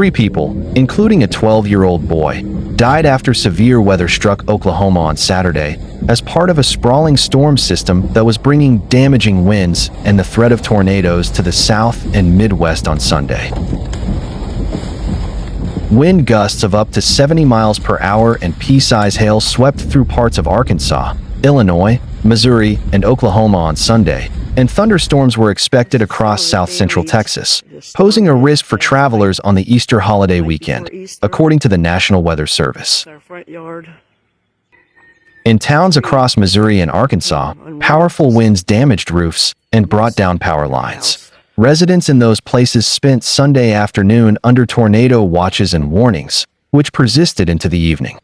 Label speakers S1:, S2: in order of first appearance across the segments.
S1: 3 people, including a 12-year-old boy, died after severe weather struck Oklahoma on Saturday as part of a sprawling storm system that was bringing damaging winds and the threat of tornadoes to the south and Midwest on Sunday. Wind gusts of up to 70 miles per hour and pea-size hail swept through parts of Arkansas, Illinois, Missouri, and Oklahoma on Sunday, and thunderstorms were expected across south-central Texas, posing a risk for travelers on the Easter holiday weekend, according to the National Weather Service. In towns across Missouri and Arkansas, powerful winds damaged roofs and brought down power lines. Residents in those places spent Sunday afternoon under tornado watches and warnings, which persisted into the evening.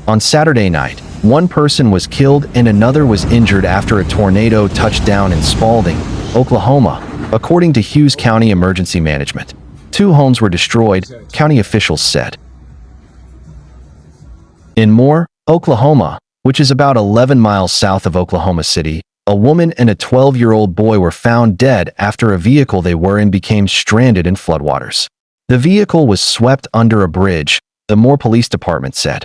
S1: On Saturday night, one person was killed and another was injured after a tornado touched down in Spaulding, Oklahoma, according to Hughes County Emergency Management. 2 homes were destroyed, county officials said. In Moore, Oklahoma, which is about 11 miles south of Oklahoma City, a woman and a 12-year-old boy were found dead after a vehicle they were in became stranded in floodwaters. The vehicle was swept under a bridge, the Moore Police Department said.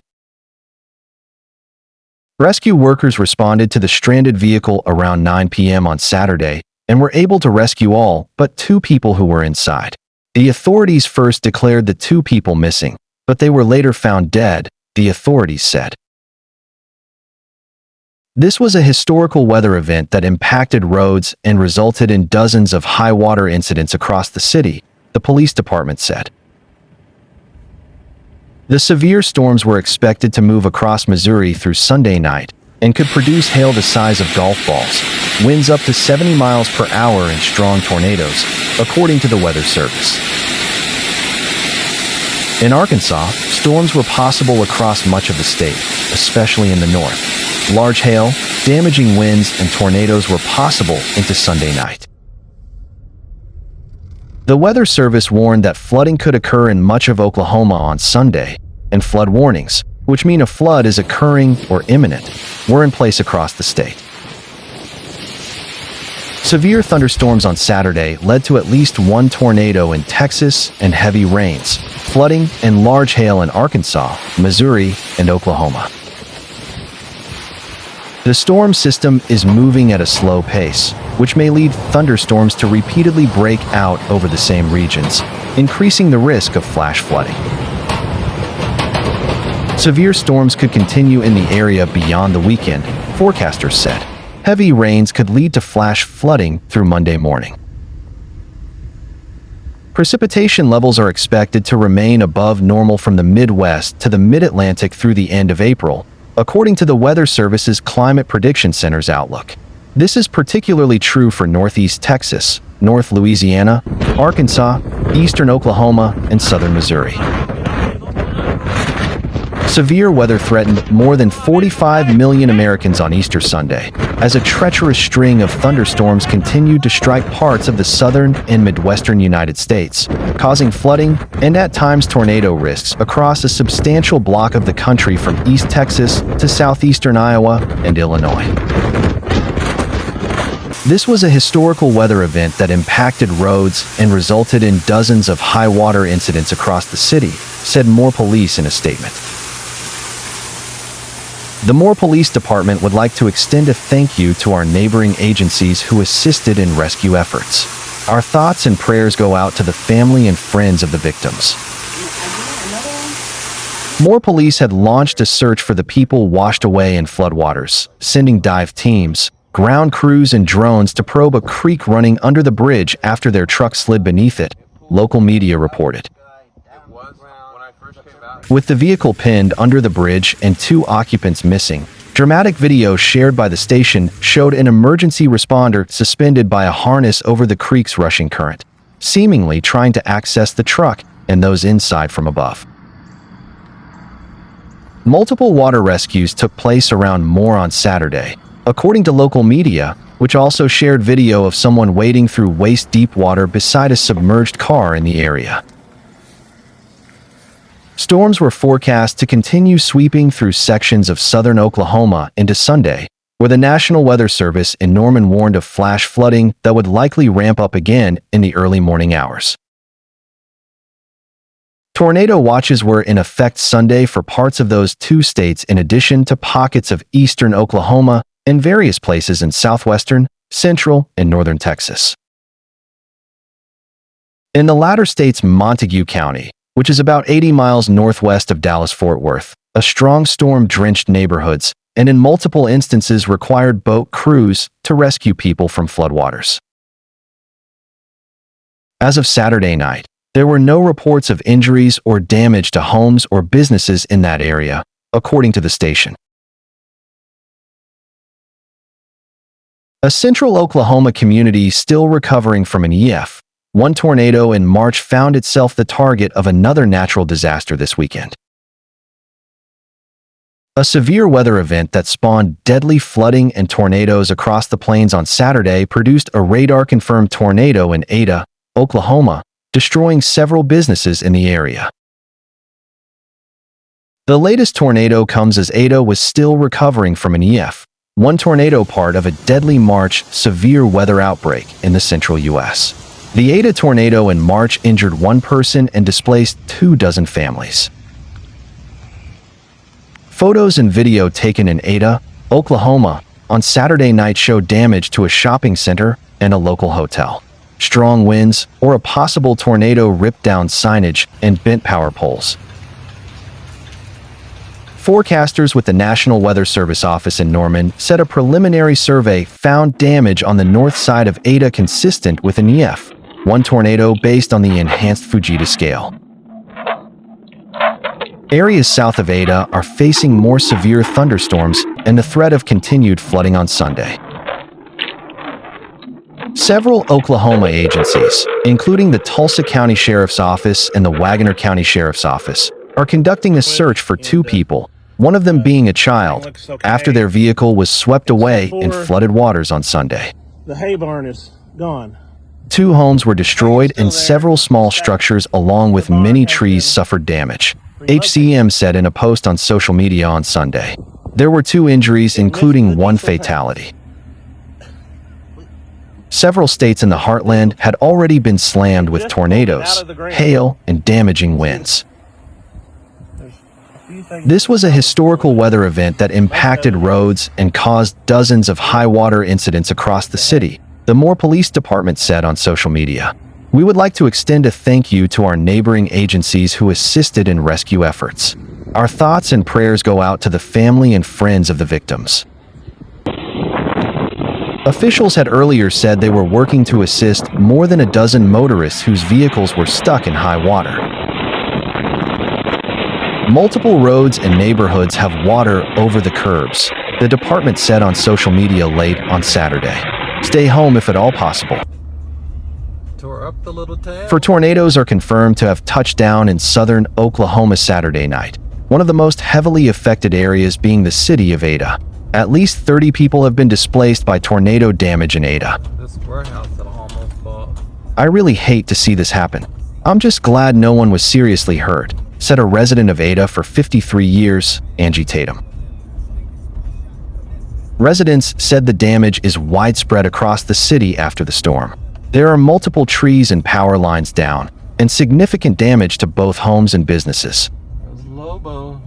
S1: Rescue workers responded to the stranded vehicle around 9 p.m. on Saturday and were able to rescue all but 2 people who were inside. The authorities first declared the 2 people missing, but they were later found dead, the authorities said. This was a historical weather event that impacted roads and resulted in dozens of high water incidents across the city, the police department said. The severe storms were expected to move across Missouri through Sunday night and could produce hail the size of golf balls, winds up to 70 miles per hour and strong tornadoes, according to the Weather Service. In Arkansas, storms were possible across much of the state, especially in the north. Large hail, damaging winds, and tornadoes were possible into Sunday night. The Weather Service warned that flooding could occur in much of Oklahoma on Sunday, and flood warnings, which mean a flood is occurring or imminent, were in place across the state. Severe thunderstorms on Saturday led to at least 1 tornado in Texas and heavy rains, flooding, and large hail in Arkansas, Missouri, and Oklahoma. The storm system is moving at a slow pace, which may lead thunderstorms to repeatedly break out over the same regions, increasing the risk of flash flooding. Severe storms could continue in the area beyond the weekend, forecasters said. Heavy rains could lead to flash flooding through Monday morning. Precipitation levels are expected to remain above normal from the Midwest to the Mid-Atlantic through the end of April, according to the Weather Service's Climate Prediction Center's outlook. This is particularly true for northeast Texas, North Louisiana, Arkansas, eastern Oklahoma, and southern Missouri. Severe weather threatened more than 45 million Americans on Easter Sunday, as a treacherous string of thunderstorms continued to strike parts of the southern and midwestern United States, causing flooding and at times tornado risks across a substantial block of the country from East Texas to southeastern Iowa and Illinois. This was a historical weather event that impacted roads and resulted in dozens of high water incidents across the city, said Moore Police in a statement. The Moore Police Department would like to extend a thank you to our neighboring agencies who assisted in rescue efforts. Our thoughts and prayers go out to the family and friends of the victims. Moore Police had launched a search for the people washed away in floodwaters, sending dive teams, ground crews, and drones to probe a creek running under the bridge after their truck slid beneath it, local media reported. With the vehicle pinned under the bridge and 2 occupants missing, dramatic video shared by the station showed an emergency responder suspended by a harness over the creek's rushing current, seemingly trying to access the truck and those inside from above. Multiple water rescues took place around Moore on Saturday, according to local media, which also shared video of someone wading through waist-deep water beside a submerged car in the area. Storms were forecast to continue sweeping through sections of southern Oklahoma into Sunday, where the National Weather Service in Norman warned of flash flooding that would likely ramp up again in the early morning hours. Tornado watches were in effect Sunday for parts of those two states in addition to pockets of eastern Oklahoma and various places in southwestern, central, and northern Texas. In the latter state's Montague County, which is about 80 miles northwest of Dallas-Fort Worth, a strong storm drenched neighborhoods and in multiple instances required boat crews to rescue people from floodwaters. As of Saturday night, there were no reports of injuries or damage to homes or businesses in that area, according to the station. A central Oklahoma community still recovering from an EF. One tornado in March found itself the target of another natural disaster this weekend. A severe weather event that spawned deadly flooding and tornadoes across the plains on Saturday produced a radar-confirmed tornado in Ada, Oklahoma, destroying several businesses in the area. The latest tornado comes as Ada was still recovering from an EF, one tornado part of a deadly March severe weather outbreak in the central U.S. The Ada tornado in March injured one person and displaced 24 families. Photos and video taken in Ada, Oklahoma, on Saturday night showed damage to a shopping center and a local hotel. Strong winds or a possible tornado ripped down signage and bent power poles. Forecasters with the National Weather Service office in Norman said a preliminary survey found damage on the north side of Ada consistent with an EF, one tornado based on the enhanced Fujita scale. Areas south of Ada are facing more severe thunderstorms and the threat of continued flooding on Sunday. Several Oklahoma agencies, including the Tulsa County Sheriff's Office and the Wagoner County Sheriff's Office, are conducting a search for two people, one of them being a child, after their vehicle was swept away in flooded waters on Sunday.
S2: The hay barn is gone.
S1: 2 homes were destroyed and several small structures along with many trees suffered damage, HCM said in a post on social media on Sunday. There were 2 injuries, including 1 fatality. Several states in the heartland had already been slammed with tornadoes, hail, and damaging winds. This was a historical weather event that impacted roads and caused dozens of high-water incidents across the city, the Moore Police Department said on social media. We would like to extend a thank you to our neighboring agencies who assisted in rescue efforts. Our thoughts and prayers go out to the family and friends of the victims. Officials had earlier said they were working to assist more than a dozen motorists whose vehicles were stuck in high water. Multiple roads and neighborhoods have water over the curbs, the department said on social media late on Saturday. Stay home if at all possible. For tornadoes are confirmed to have touched down in southern Oklahoma Saturday night, one of the most heavily affected areas being the city of Ada. At least 30 people have been displaced by tornado damage in Ada.
S3: This warehouse that almost fought.
S1: I really hate to see this happen. I'm just glad no one was seriously hurt, said a resident of Ada for 53 years, Angie Tatum. Residents said the damage is widespread across the city after the storm. There are multiple trees and power lines down, and significant damage to both homes and businesses.
S3: Lobo.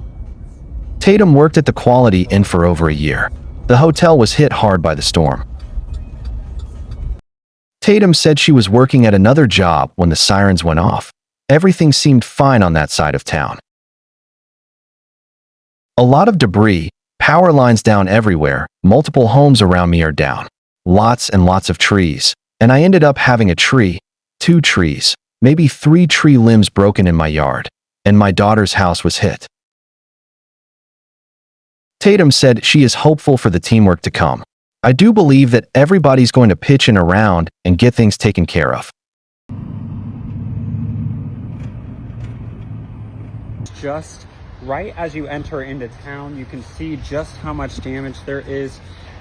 S1: Tatum worked at the Quality Inn for over a year. The hotel was hit hard by the storm. Tatum said she was working at another job when the sirens went off. Everything seemed fine on that side of town. A lot of debris, power lines down everywhere, multiple homes around me are down. Lots and lots of trees. And I ended up having a tree, 2 trees, maybe 3 tree limbs broken in my yard. And my daughter's house was hit. Tatum said she is hopeful for the teamwork to come. I do believe that everybody's going to pitch in around and get things taken care of.
S4: Just right as you enter into town, you can see just how much damage there is.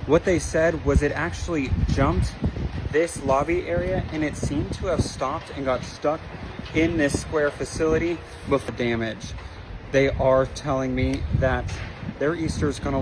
S4: What they said was it actually jumped this lobby area and it seemed to have stopped and got stuck in this square facility with the damage. They are telling me that their Easter is going to